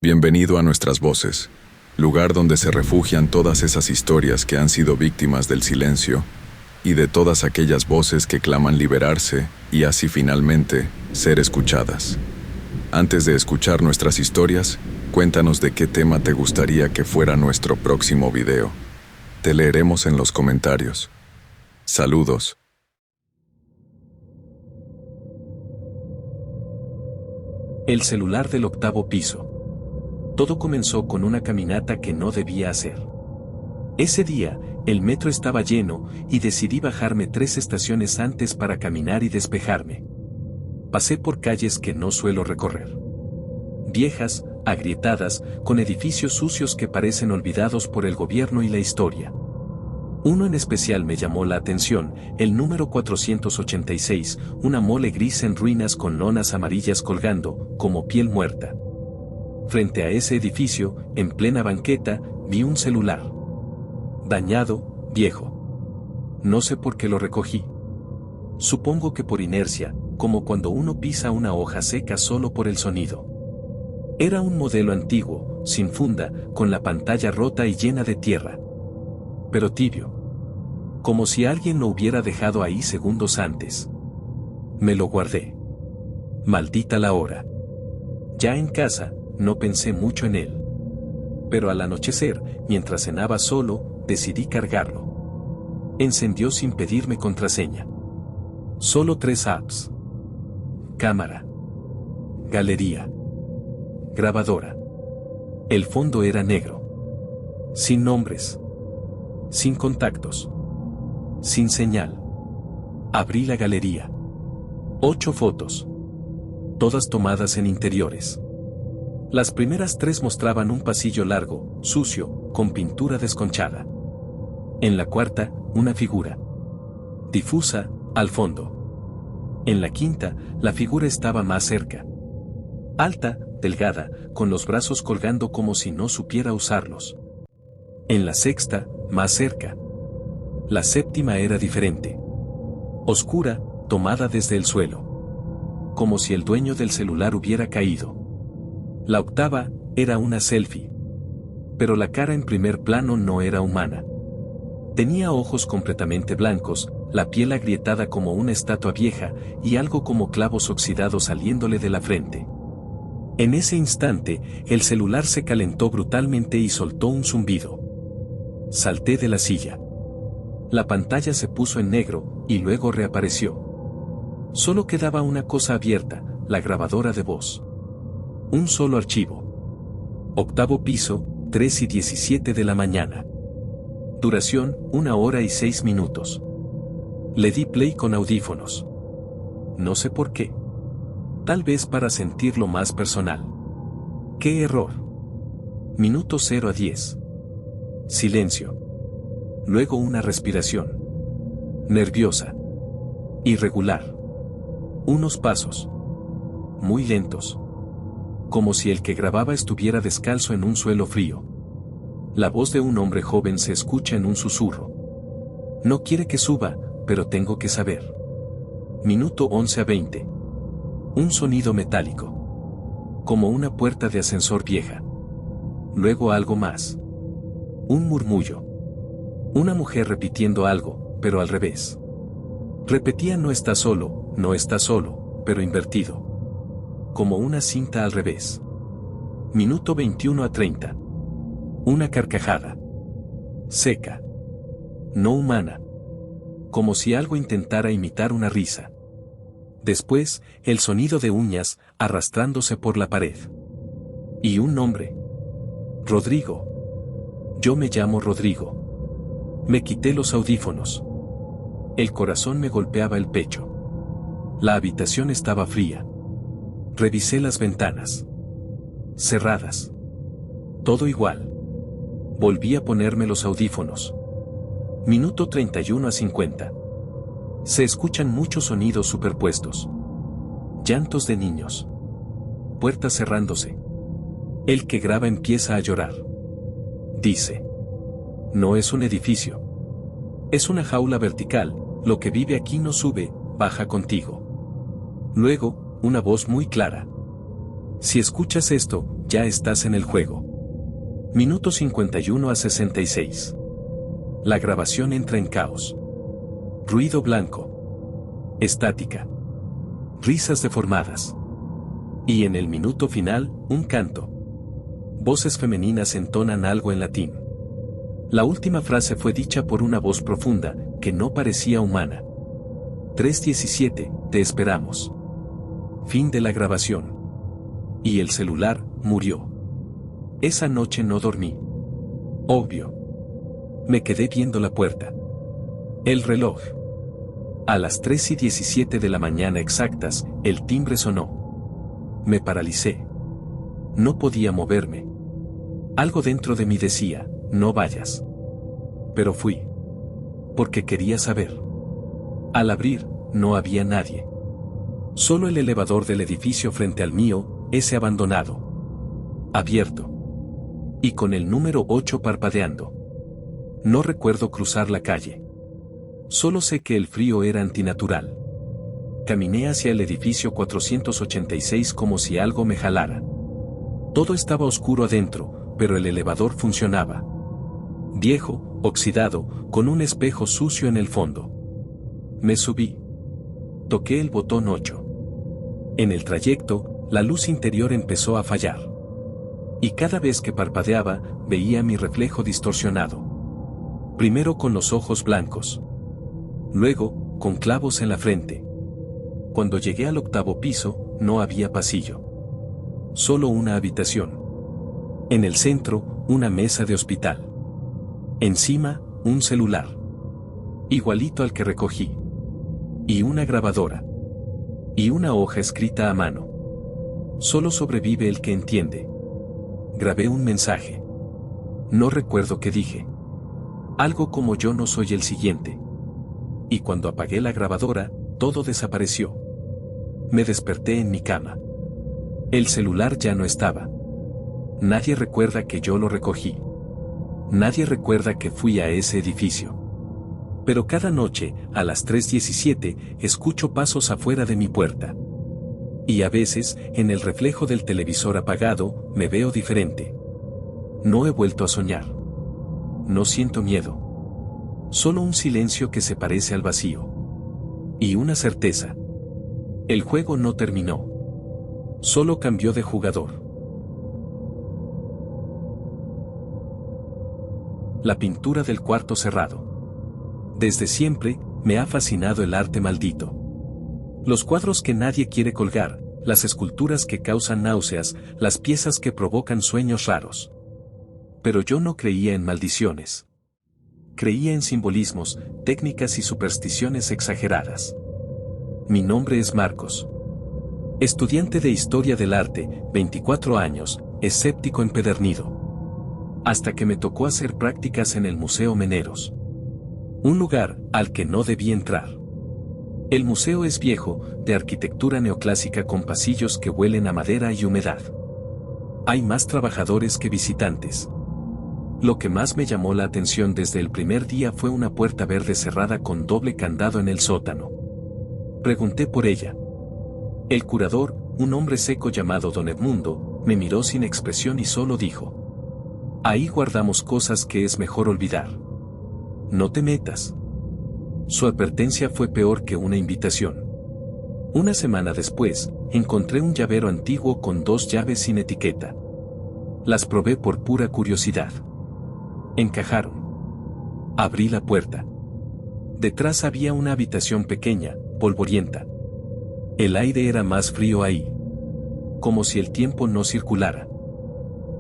Bienvenido a Nuestras Voces, lugar donde se refugian todas esas historias que han sido víctimas del silencio y de todas aquellas voces que claman liberarse y así finalmente ser escuchadas. Antes de escuchar nuestras historias, cuéntanos de qué tema te gustaría que fuera nuestro próximo video. Te leeremos en los comentarios. Saludos. El celular del octavo piso. Todo comenzó con una caminata que no debía hacer. Ese día, el metro estaba lleno y decidí bajarme 3 estaciones antes para caminar y despejarme. Pasé por calles que no suelo recorrer. Viejas, agrietadas, con edificios sucios que parecen olvidados por el gobierno y la historia. Uno en especial me llamó la atención, el número 486, una mole gris en ruinas con lonas amarillas colgando, como piel muerta. Frente a ese edificio, en plena banqueta, vi un celular. Dañado, viejo. No sé por qué lo recogí. Supongo que por inercia, como cuando uno pisa una hoja seca solo por el sonido. Era un modelo antiguo, sin funda, con la pantalla rota y llena de tierra. Pero tibio. Como si alguien lo hubiera dejado ahí segundos antes. Me lo guardé. Maldita la hora. Ya en casa, no pensé mucho en él. Pero al anochecer, mientras cenaba solo, decidí cargarlo. Encendió sin pedirme contraseña. Solo 3 apps. Cámara. Galería. Grabadora. El fondo era negro. Sin nombres. Sin contactos. Sin señal. Abrí la galería. 8 fotos. Todas tomadas en interiores. Las primeras 3 mostraban un pasillo largo, sucio, con pintura desconchada. En la cuarta, una figura. Difusa, al fondo. En la quinta, la figura estaba más cerca. Alta, delgada, con los brazos colgando como si no supiera usarlos. En la sexta, más cerca. La séptima era diferente. Oscura, tomada desde el suelo. Como si el dueño del celular hubiera caído. La octava, era una selfie. Pero la cara en primer plano no era humana. Tenía ojos completamente blancos, la piel agrietada como una estatua vieja, y algo como clavos oxidados saliéndole de la frente. En ese instante, el celular se calentó brutalmente y soltó un zumbido. Salté de la silla. La pantalla se puso en negro, y luego reapareció. Solo quedaba una cosa abierta, la grabadora de voz. Un solo archivo. Octavo piso, 3:17 de la mañana. Duración, 1 hora y 6 minutos. Le di play con audífonos. No sé por qué. Tal vez para sentirlo más personal. ¡Qué error! Minuto 0 a 10. Silencio. Luego una respiración. Nerviosa. Irregular. Unos pasos. Muy lentos. Como si el que grababa estuviera descalzo en un suelo frío. La voz de un hombre joven se escucha en un susurro. No quiere que suba, pero tengo que saber. Minuto 11 a 20. Un sonido metálico. Como una puerta de ascensor vieja. Luego algo más. Un murmullo. Una mujer repitiendo algo, pero al revés. Repetía no está solo, pero invertido. Como una cinta al revés. Minuto 21 a 30. Una carcajada. Seca. No humana. Como si algo intentara imitar una risa. Después, el sonido de uñas, arrastrándose por la pared. Y un nombre. Rodrigo. Yo me llamo Rodrigo. Me quité los audífonos. El corazón me golpeaba el pecho. La habitación estaba fría. Revisé las ventanas. Cerradas. Todo igual. Volví a ponerme los audífonos. Minuto 31 a 50. Se escuchan muchos sonidos superpuestos. Llantos de niños. Puertas cerrándose. El que graba empieza a llorar. Dice. No es un edificio. Es una jaula vertical, lo que vive aquí no sube, baja contigo. Luego, una voz muy clara. Si escuchas esto, ya estás en el juego. Minuto 51 a 66. La grabación entra en caos. Ruido blanco. Estática. Risas deformadas. Y en el minuto final, un canto. Voces femeninas entonan algo en latín. La última frase fue dicha por una voz profunda, que no parecía humana. 3:17, te esperamos. Fin de la grabación. Y el celular murió. Esa noche no dormí. Obvio. Me quedé viendo la puerta. El reloj. A las 3:17 de la mañana exactas, el timbre sonó. Me paralicé. No podía moverme. Algo dentro de mí decía, no vayas. Pero fui. Porque quería saber. Al abrir, no había nadie. Solo el elevador del edificio frente al mío, ese abandonado. Abierto. Y con el número 8 parpadeando. No recuerdo cruzar la calle. Solo sé que el frío era antinatural. Caminé hacia el edificio 486 como si algo me jalara. Todo estaba oscuro adentro, pero el elevador funcionaba. Viejo, oxidado, con un espejo sucio en el fondo. Me subí. Toqué el botón 8. En el trayecto, la luz interior empezó a fallar. Y cada vez que parpadeaba, veía mi reflejo distorsionado. Primero con los ojos blancos. Luego, con clavos en la frente. Cuando llegué al 8º piso, no había pasillo. Solo una habitación. En el centro, una mesa de hospital. Encima, un celular. Igualito al que recogí. Y una grabadora. Y una hoja escrita a mano. Solo sobrevive el que entiende. Grabé un mensaje. No recuerdo qué dije. Algo como yo no soy el siguiente. Y cuando apagué la grabadora, todo desapareció. Me desperté en mi cama. El celular ya no estaba. Nadie recuerda que yo lo recogí. Nadie recuerda que fui a ese edificio. Pero cada noche, a las 3:17, escucho pasos afuera de mi puerta. Y a veces, en el reflejo del televisor apagado, me veo diferente. No he vuelto a soñar. No siento miedo. Solo un silencio que se parece al vacío. Y una certeza. El juego no terminó. Solo cambió de jugador. La pintura del cuarto cerrado. Desde siempre, me ha fascinado el arte maldito. Los cuadros que nadie quiere colgar, las esculturas que causan náuseas, las piezas que provocan sueños raros. Pero yo no creía en maldiciones. Creía en simbolismos, técnicas y supersticiones exageradas. Mi nombre es Marcos. Estudiante de Historia del Arte, 24 años, escéptico empedernido. Hasta que me tocó hacer prácticas en el Museo Meneros. Un lugar al que no debí entrar. El museo es viejo, de arquitectura neoclásica con pasillos que huelen a madera y humedad. Hay más trabajadores que visitantes. Lo que más me llamó la atención desde el primer día fue una puerta verde cerrada con doble candado en el sótano. Pregunté por ella. El curador, un hombre seco llamado Don Edmundo, me miró sin expresión y solo dijo: ahí guardamos cosas que es mejor olvidar. No te metas. Su advertencia fue peor que una invitación. Una semana después, encontré un llavero antiguo con 2 llaves sin etiqueta. Las probé por pura curiosidad. Encajaron. Abrí la puerta. Detrás había una habitación pequeña, polvorienta. El aire era más frío ahí. Como si el tiempo no circulara.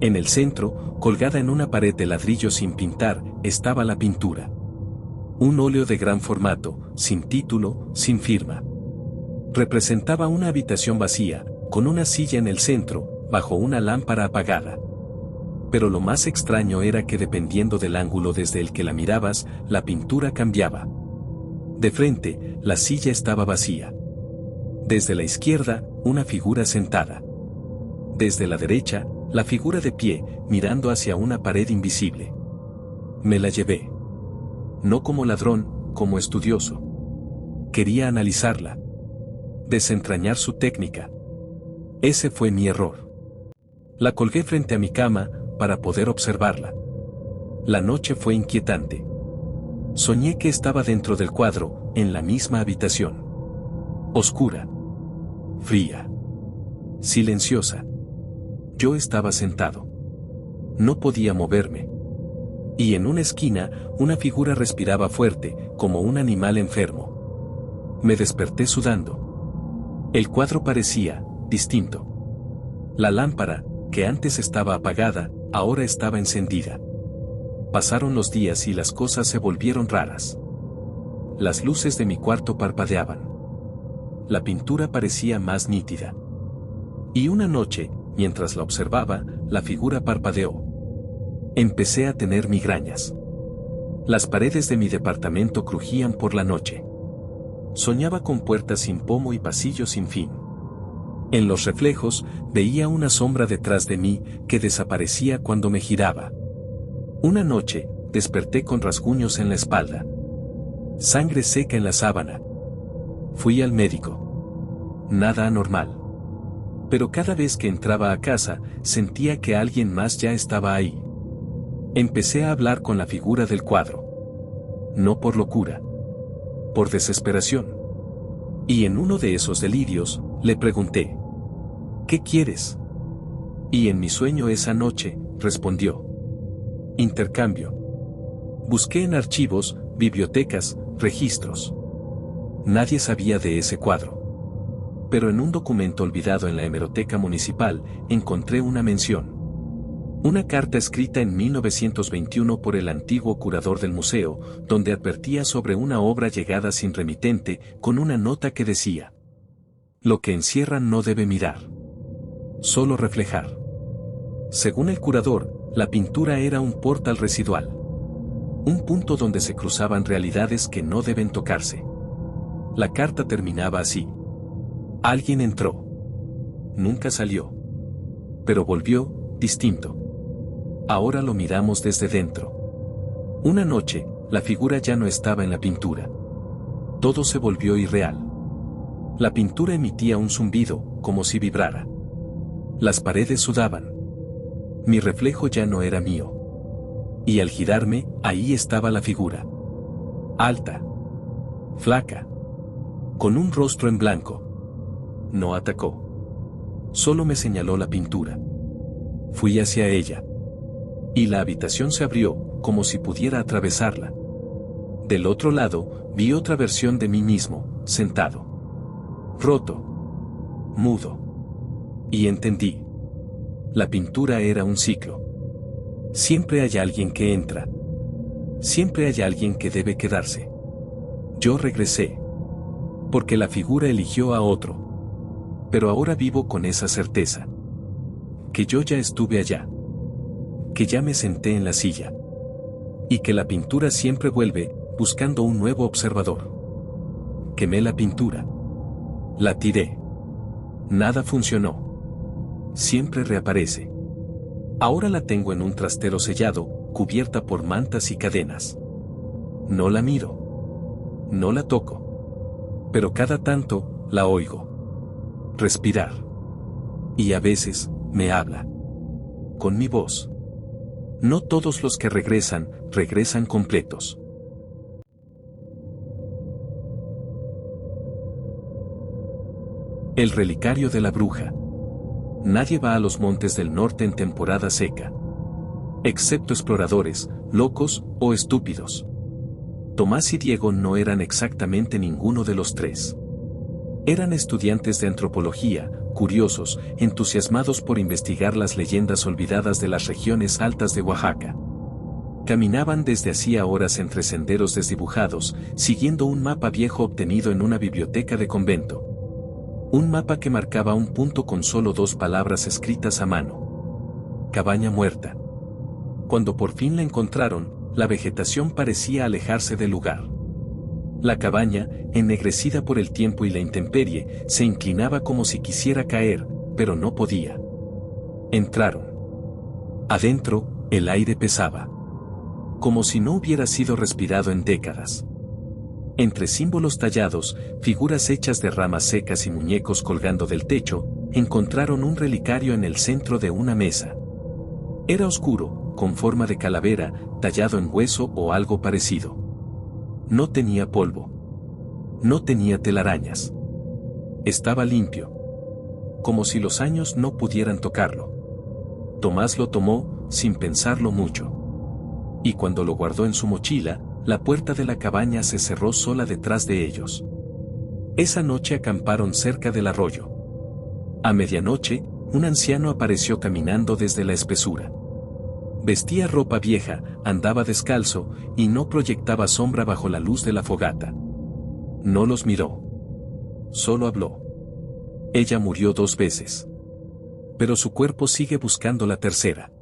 En el centro, colgada en una pared de ladrillo sin pintar, estaba la pintura. Un óleo de gran formato, sin título, sin firma. Representaba una habitación vacía, con una silla en el centro, bajo una lámpara apagada. Pero lo más extraño era que dependiendo del ángulo desde el que la mirabas, la pintura cambiaba. De frente, la silla estaba vacía. Desde la izquierda, una figura sentada. Desde la derecha, la figura de pie, mirando hacia una pared invisible. Me la llevé. No como ladrón, como estudioso. Quería analizarla. Desentrañar su técnica. Ese fue mi error. La colgué frente a mi cama, para poder observarla. La noche fue inquietante. Soñé que estaba dentro del cuadro, en la misma habitación. Oscura. Fría. Silenciosa. Yo estaba sentado. No podía moverme. Y en una esquina, una figura respiraba fuerte, como un animal enfermo. Me desperté sudando. El cuadro parecía distinto. La lámpara, que antes estaba apagada, ahora estaba encendida. Pasaron los días y las cosas se volvieron raras. Las luces de mi cuarto parpadeaban. La pintura parecía más nítida. Y una noche, mientras la observaba, la figura parpadeó. Empecé a tener migrañas. Las paredes de mi departamento crujían por la noche. Soñaba con puertas sin pomo y pasillos sin fin. En los reflejos, veía una sombra detrás de mí, que desaparecía cuando me giraba. Una noche, desperté con rasguños en la espalda. Sangre seca en la sábana. Fui al médico. Nada anormal. Pero cada vez que entraba a casa, sentía que alguien más ya estaba ahí. Empecé a hablar con la figura del cuadro. No por locura. Por desesperación. Y en uno de esos delirios, le pregunté: ¿qué quieres? Y en mi sueño esa noche, respondió: intercambio. Busqué en archivos, bibliotecas, registros. Nadie sabía de ese cuadro. Pero en un documento olvidado en la hemeroteca municipal, encontré una mención. Una carta escrita en 1921 por el antiguo curador del museo, donde advertía sobre una obra llegada sin remitente, con una nota que decía: lo que encierra no debe mirar, solo reflejar. Según el curador, la pintura era un portal residual. Un punto donde se cruzaban realidades que no deben tocarse. La carta terminaba así: alguien entró. Nunca salió. Pero volvió, distinto. Ahora lo miramos desde dentro. Una noche, la figura ya no estaba en la pintura. Todo se volvió irreal. La pintura emitía un zumbido, como si vibrara. Las paredes sudaban. Mi reflejo ya no era mío. Y al girarme, ahí estaba la figura. Alta. Flaca. Con un rostro en blanco. No atacó. Solo me señaló la pintura. Fui hacia ella. Y la habitación se abrió, como si pudiera atravesarla. Del otro lado, vi otra versión de mí mismo, sentado. Roto. Mudo. Y entendí. La pintura era un ciclo. Siempre hay alguien que entra. Siempre hay alguien que debe quedarse. Yo regresé. Porque la figura eligió a otro. Pero ahora vivo con esa certeza. Que yo ya estuve allá. Que ya me senté en la silla. Y que la pintura siempre vuelve, buscando un nuevo observador. Quemé la pintura. La tiré. Nada funcionó. Siempre reaparece. Ahora la tengo en un trastero sellado, cubierta por mantas y cadenas. No la miro. No la toco. Pero cada tanto, la oigo. Respirar. Y a veces, me habla. Con mi voz. No todos los que regresan, regresan completos. El relicario de la bruja. Nadie va a los montes del norte en temporada seca. Excepto exploradores, locos o estúpidos. Tomás y Diego no eran exactamente ninguno de los tres. Eran estudiantes de antropología, curiosos, entusiasmados por investigar las leyendas olvidadas de las regiones altas de Oaxaca. Caminaban desde hacía horas entre senderos desdibujados, siguiendo un mapa viejo obtenido en una biblioteca de convento. Un mapa que marcaba un punto con solo 2 palabras escritas a mano. Cabaña muerta. Cuando por fin la encontraron, la vegetación parecía alejarse del lugar. La cabaña, ennegrecida por el tiempo y la intemperie, se inclinaba como si quisiera caer, pero no podía. Entraron. Adentro, el aire pesaba. Como si no hubiera sido respirado en décadas. Entre símbolos tallados, figuras hechas de ramas secas y muñecos colgando del techo, encontraron un relicario en el centro de una mesa. Era oscuro, con forma de calavera, tallado en hueso o algo parecido. No tenía polvo. No tenía telarañas. Estaba limpio. Como si los años no pudieran tocarlo. Tomás lo tomó, sin pensarlo mucho. Y cuando lo guardó en su mochila, la puerta de la cabaña se cerró sola detrás de ellos. Esa noche acamparon cerca del arroyo. A medianoche, un anciano apareció caminando desde la espesura. Vestía ropa vieja, andaba descalzo, y no proyectaba sombra bajo la luz de la fogata. No los miró. Solo habló. Ella murió 2 veces. Pero su cuerpo sigue buscando la tercera.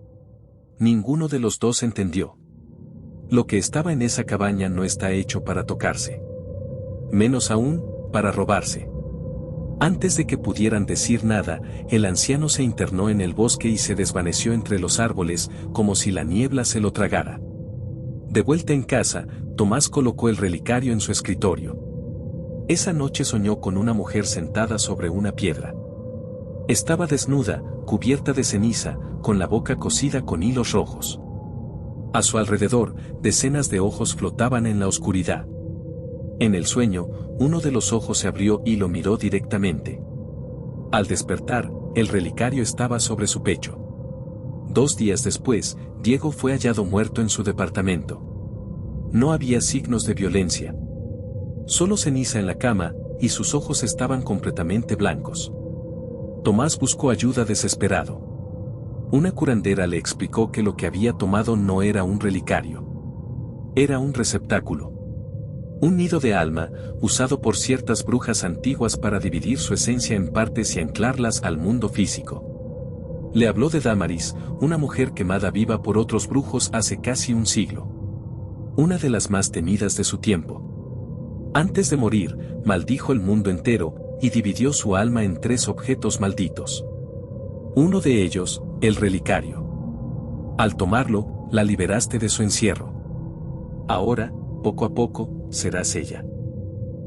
Ninguno de los dos entendió. Lo que estaba en esa cabaña no está hecho para tocarse. Menos aún, para robarse. Antes de que pudieran decir nada, el anciano se internó en el bosque y se desvaneció entre los árboles, como si la niebla se lo tragara. De vuelta en casa, Tomás colocó el relicario en su escritorio. Esa noche soñó con una mujer sentada sobre una piedra. Estaba desnuda, cubierta de ceniza, con la boca cosida con hilos rojos. A su alrededor, decenas de ojos flotaban en la oscuridad. En el sueño, uno de los ojos se abrió y lo miró directamente. Al despertar, el relicario estaba sobre su pecho. 2 días después, Diego fue hallado muerto en su departamento. No había signos de violencia. Solo ceniza en la cama, y sus ojos estaban completamente blancos. Tomás buscó ayuda desesperado. Una curandera le explicó que lo que había tomado no era un relicario. Era un receptáculo. Un nido de alma, usado por ciertas brujas antiguas para dividir su esencia en partes y anclarlas al mundo físico. Le habló de Damaris, una mujer quemada viva por otros brujos hace casi un siglo. Una de las más temidas de su tiempo. Antes de morir, maldijo el mundo entero, y dividió su alma en 3 objetos malditos. Uno de ellos, el relicario. Al tomarlo, la liberaste de su encierro. Ahora, poco a poco, serás ella.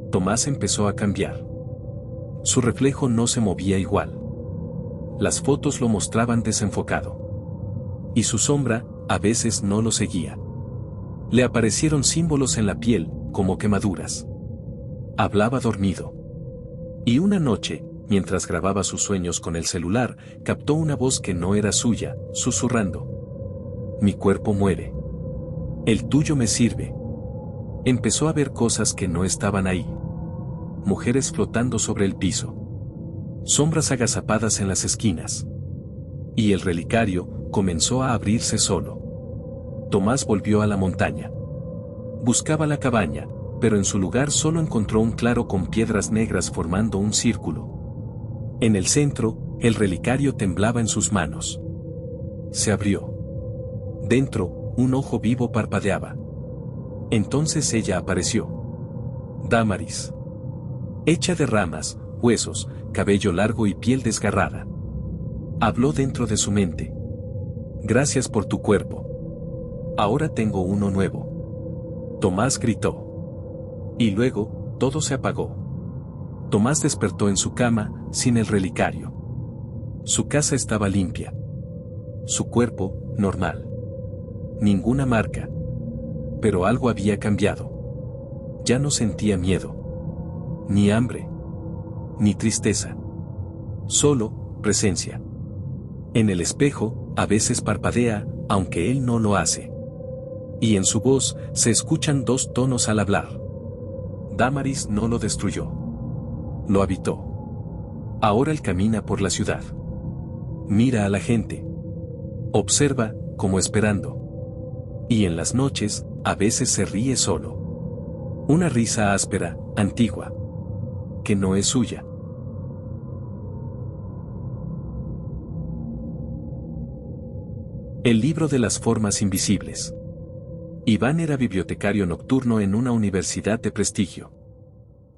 Tomás empezó a cambiar. Su reflejo no se movía igual. Las fotos lo mostraban desenfocado. Y su sombra, a veces no lo seguía. Le aparecieron símbolos en la piel, como quemaduras. Hablaba dormido. Y una noche, mientras grababa sus sueños con el celular, captó una voz que no era suya, susurrando. Mi cuerpo muere. El tuyo me sirve. Empezó a ver cosas que no estaban ahí. Mujeres flotando sobre el piso. Sombras agazapadas en las esquinas. Y el relicario comenzó a abrirse solo. Tomás volvió a la montaña. Buscaba la cabaña, pero en su lugar solo encontró un claro con piedras negras formando un círculo. En el centro, el relicario temblaba en sus manos. Se abrió. Dentro, un ojo vivo parpadeaba. Entonces ella apareció. Damaris. Hecha de ramas, huesos, cabello largo y piel desgarrada. Habló dentro de su mente. Gracias por tu cuerpo. Ahora tengo uno nuevo. Tomás gritó. Y luego, todo se apagó. Tomás despertó en su cama, sin el relicario. Su casa estaba limpia. Su cuerpo, normal. Ninguna marca. Pero algo había cambiado. Ya no sentía miedo. Ni hambre. Ni tristeza. Solo, presencia. En el espejo, a veces parpadea, aunque él no lo hace. Y en su voz, se escuchan 2 tonos al hablar. Damaris no lo destruyó. Lo habitó. Ahora él camina por la ciudad. Mira a la gente. Observa, como esperando. Y en las noches, a veces se ríe solo. Una risa áspera, antigua. Que no es suya. El libro de las formas invisibles. Iván era bibliotecario nocturno en una universidad de prestigio.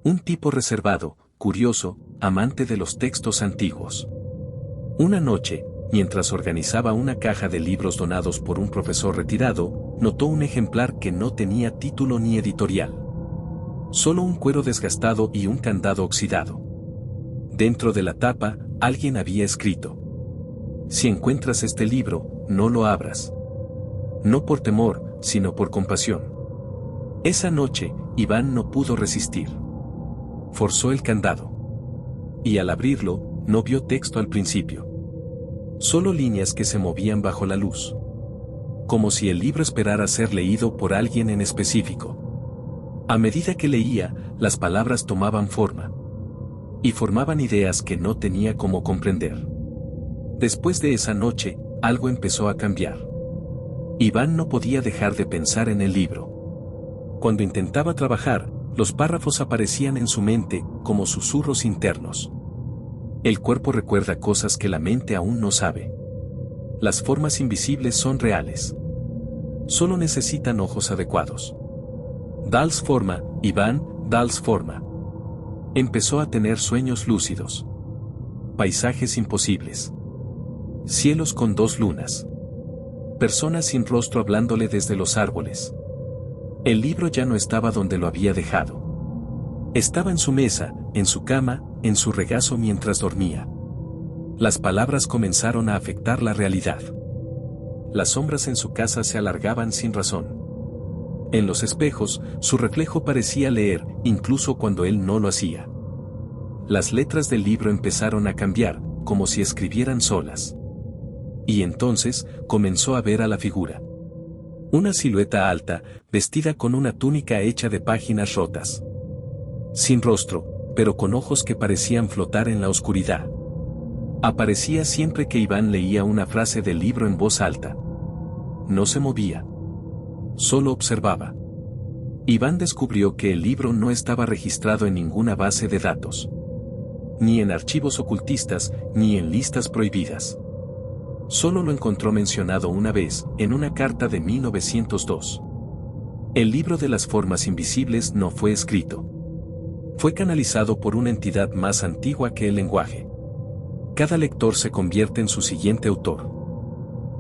Un tipo reservado, curioso, amante de los textos antiguos. Una noche, mientras organizaba una caja de libros donados por un profesor retirado, notó un ejemplar que no tenía título ni editorial. Solo un cuero desgastado y un candado oxidado. Dentro de la tapa, alguien había escrito: si encuentras este libro, no lo abras. No por temor, sino por compasión. Esa noche, Iván no pudo resistir. Forzó el candado. Y al abrirlo, no vio texto al principio. Solo líneas que se movían bajo la luz. Como si el libro esperara ser leído por alguien en específico. A medida que leía, las palabras tomaban forma. Y formaban ideas que no tenía cómo comprender. Después de esa noche, algo empezó a cambiar. Iván no podía dejar de pensar en el libro. Cuando intentaba trabajar, los párrafos aparecían en su mente, como susurros internos. El cuerpo recuerda cosas que la mente aún no sabe. Las formas invisibles son reales. Solo necesitan ojos adecuados. Dals forma, Iván, dals forma. Empezó a tener sueños lúcidos. Paisajes imposibles. Cielos con 2 lunas. Personas sin rostro hablándole desde los árboles. El libro ya no estaba donde lo había dejado. Estaba en su mesa, en su cama, en su regazo mientras dormía. Las palabras comenzaron a afectar la realidad. Las sombras en su casa se alargaban sin razón. En los espejos, su reflejo parecía leer, incluso cuando él no lo hacía. Las letras del libro empezaron a cambiar, como si escribieran solas. Y entonces, comenzó a ver a la figura. Una silueta alta, vestida con una túnica hecha de páginas rotas. Sin rostro, pero con ojos que parecían flotar en la oscuridad. Aparecía siempre que Iván leía una frase del libro en voz alta. No se movía. Solo observaba. Iván descubrió que el libro no estaba registrado en ninguna base de datos. Ni en archivos ocultistas, ni en listas prohibidas. Solo lo encontró mencionado una vez, en una carta de 1902. El libro de las formas invisibles no fue escrito. Fue canalizado por una entidad más antigua que el lenguaje. Cada lector se convierte en su siguiente autor.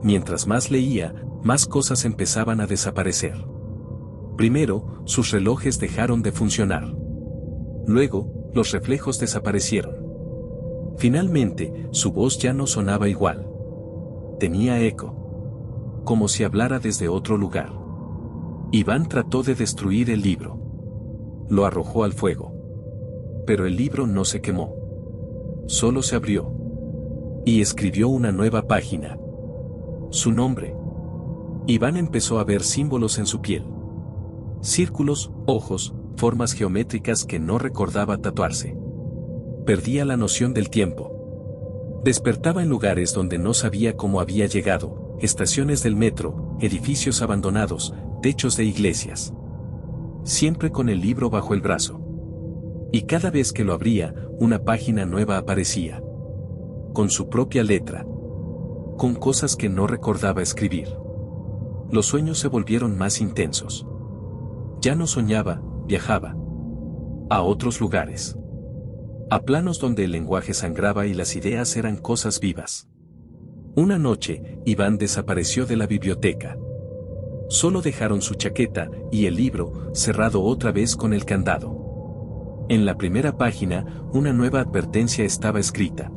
Mientras más leía, más cosas empezaban a desaparecer. Primero, sus relojes dejaron de funcionar. Luego, los reflejos desaparecieron. Finalmente, su voz ya no sonaba igual. Tenía eco. Como si hablara desde otro lugar. Iván trató de destruir el libro. Lo arrojó al fuego. Pero el libro no se quemó. Solo se abrió. Y escribió una nueva página. Su nombre. Iván empezó a ver símbolos en su piel. Círculos, ojos, formas geométricas que no recordaba tatuarse. Perdía la noción del tiempo. Despertaba en lugares donde no sabía cómo había llegado, estaciones del metro, edificios abandonados, techos de iglesias. Siempre con el libro bajo el brazo. Y cada vez que lo abría, una página nueva aparecía. Con su propia letra. Con cosas que no recordaba escribir. Los sueños se volvieron más intensos. Ya no soñaba, viajaba. A otros lugares. A planos donde el lenguaje sangraba y las ideas eran cosas vivas. Una noche, Iván desapareció de la biblioteca. Solo dejaron su chaqueta y el libro, cerrado otra vez con el candado. En la primera página, una nueva advertencia estaba escrita.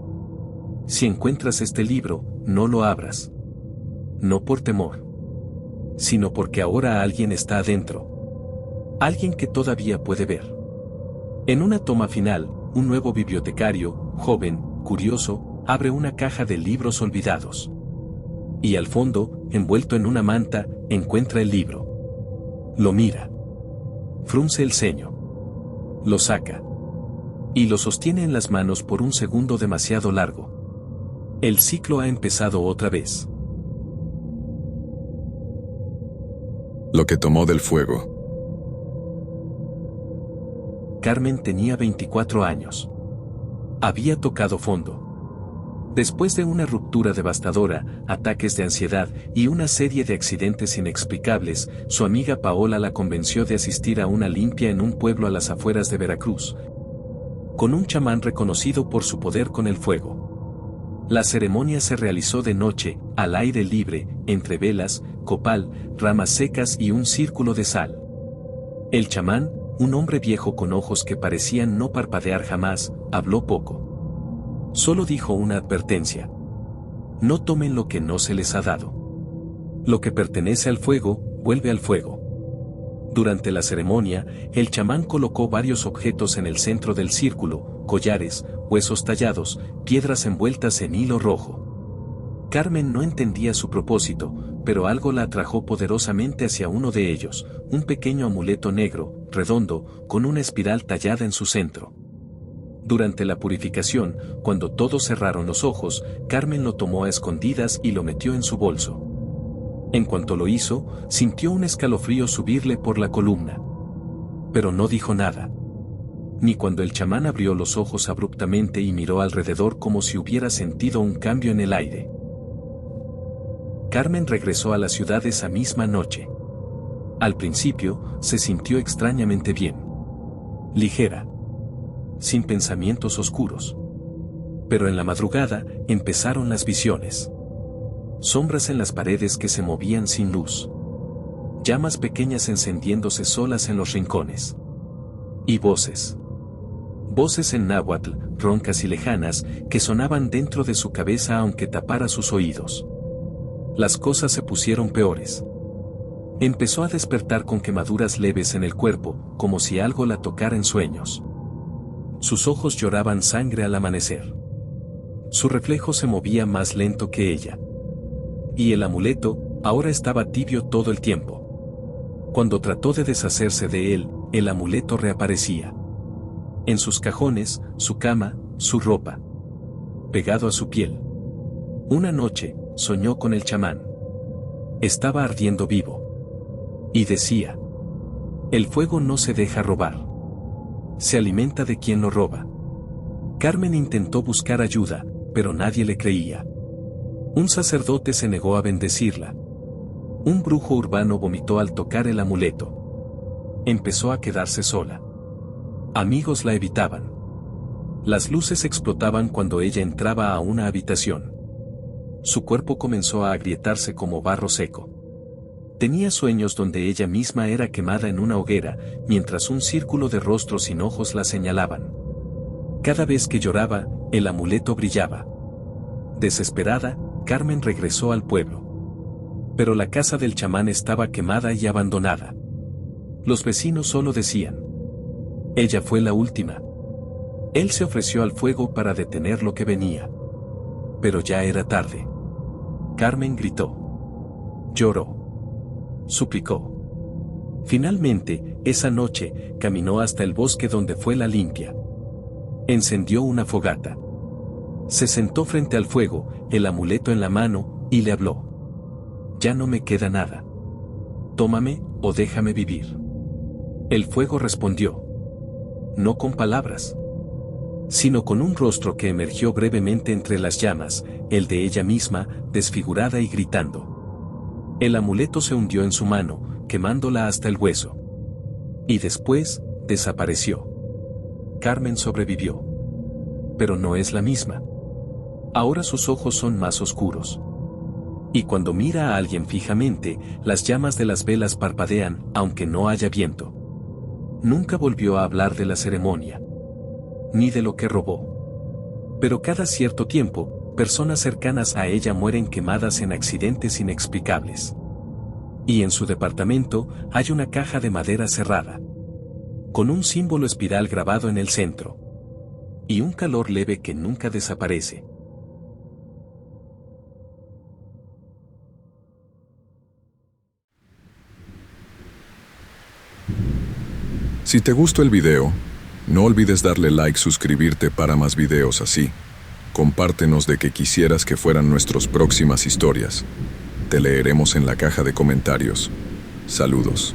Si encuentras este libro, no lo abras. No por temor. Sino porque ahora alguien está adentro. Alguien que todavía puede ver. En una toma final, un nuevo bibliotecario, joven, curioso, abre una caja de libros olvidados. Y al fondo, envuelto en una manta, encuentra el libro. Lo mira. Frunce el ceño. Lo saca. Y lo sostiene en las manos por un segundo demasiado largo. El ciclo ha empezado otra vez. Lo que tomó del fuego. Carmen tenía 24 años. Había tocado fondo. Después de una ruptura devastadora, ataques de ansiedad y una serie de accidentes inexplicables, su amiga Paola la convenció de asistir a una limpia en un pueblo a las afueras de Veracruz, con un chamán reconocido por su poder con el fuego. La ceremonia se realizó de noche, al aire libre, entre velas, copal, ramas secas y un círculo de sal. El chamán, un hombre viejo con ojos que parecían no parpadear jamás, habló poco. Solo dijo una advertencia. No tomen lo que no se les ha dado. Lo que pertenece al fuego, vuelve al fuego. Durante la ceremonia, el chamán colocó varios objetos en el centro del círculo: collares, huesos tallados, piedras envueltas en hilo rojo. Carmen no entendía su propósito, pero algo la atrajo poderosamente hacia uno de ellos, un pequeño amuleto negro, redondo, con una espiral tallada en su centro. Durante la purificación, cuando todos cerraron los ojos, Carmen lo tomó a escondidas y lo metió en su bolso. En cuanto lo hizo, sintió un escalofrío subirle por la columna. Pero no dijo nada. Ni cuando el chamán abrió los ojos abruptamente y miró alrededor como si hubiera sentido un cambio en el aire. Carmen regresó a la ciudad esa misma noche. Al principio, se sintió extrañamente bien. Ligera. Sin pensamientos oscuros. Pero en la madrugada, empezaron las visiones. Sombras en las paredes que se movían sin luz. Llamas pequeñas encendiéndose solas en los rincones. Y voces. Voces en náhuatl, roncas y lejanas, que sonaban dentro de su cabeza aunque tapara sus oídos. Las cosas se pusieron peores. Empezó a despertar con quemaduras leves en el cuerpo, como si algo la tocara en sueños. Sus ojos lloraban sangre al amanecer. Su reflejo se movía más lento que ella. Y el amuleto, ahora estaba tibio todo el tiempo. Cuando trató de deshacerse de él, el amuleto reaparecía. En sus cajones, su cama, su ropa. Pegado a su piel. Una noche, soñó con el chamán. Estaba ardiendo vivo. Y decía: el fuego no se deja robar. Se alimenta de quien lo roba. Carmen intentó buscar ayuda, pero nadie le creía. Un sacerdote se negó a bendecirla. Un brujo urbano vomitó al tocar el amuleto. Empezó a quedarse sola. Amigos la evitaban. Las luces explotaban cuando ella entraba a una habitación. Su cuerpo comenzó a agrietarse como barro seco. Tenía sueños donde ella misma era quemada en una hoguera, mientras un círculo de rostros sin ojos la señalaban. Cada vez que lloraba, el amuleto brillaba. Desesperada, Carmen regresó al pueblo. Pero la casa del chamán estaba quemada y abandonada. Los vecinos solo decían: ella fue la última. Él se ofreció al fuego para detener lo que venía. Pero ya era tarde. Carmen gritó. Lloró. Suplicó. Finalmente, esa noche, caminó hasta el bosque donde fue la limpia. Encendió una fogata. Se sentó frente al fuego, el amuleto en la mano, y le habló. Ya no me queda nada. Tómame, o déjame vivir. El fuego respondió. No con palabras, sino con un rostro que emergió brevemente entre las llamas, el de ella misma, desfigurada y gritando. El amuleto se hundió en su mano, quemándola hasta el hueso. Y después, desapareció. Carmen sobrevivió. Pero no es la misma. Ahora sus ojos son más oscuros. Y cuando mira a alguien fijamente, las llamas de las velas parpadean, aunque no haya viento. Nunca volvió a hablar de la ceremonia. Ni de lo que robó. Pero cada cierto tiempo, personas cercanas a ella mueren quemadas en accidentes inexplicables. Y en su departamento, hay una caja de madera cerrada. Con un símbolo espiral grabado en el centro. Y un calor leve que nunca desaparece. Si te gustó el video, no olvides darle like, suscribirte para más videos así. Compártenos de que quisieras que fueran nuestras próximas historias. Te leeremos en la caja de comentarios. Saludos.